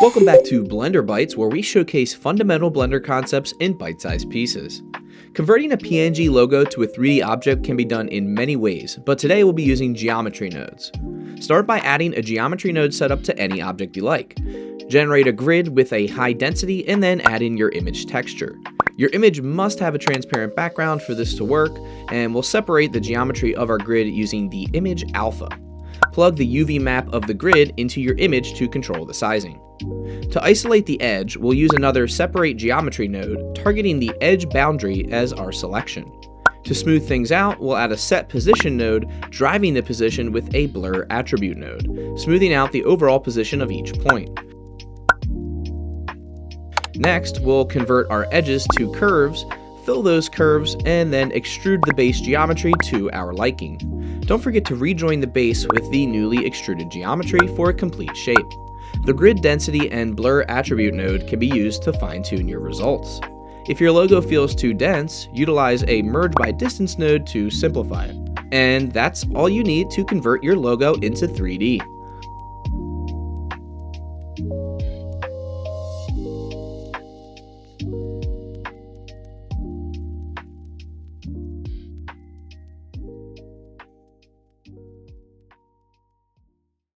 Welcome back to Blender Bytes, where we showcase fundamental Blender concepts in bite-sized pieces. Converting a PNG logo to a 3D object can be done in many ways, but today we'll be using geometry nodes. Start by adding a geometry node setup to any object you like. Generate a grid with a high density and then add in your image texture. Your image must have a transparent background for this to work, and we'll separate the geometry of our grid using the image alpha. Plug the UV map of the grid into your image to control the sizing. To isolate the edge, we'll use another separate geometry node, targeting the edge boundary as our selection. To smooth things out, we'll add a set position node, driving the position with a blur attribute node, smoothing out the overall position of each point. Next, we'll convert our edges to curves, fill those curves, and then extrude the base geometry to our liking. Don't forget to rejoin the base with the newly extruded geometry for a complete shape. The grid density and blur attribute node can be used to fine-tune your results. If your logo feels too dense, utilize a merge by distance node to simplify it. And that's all you need to convert your logo into 3D.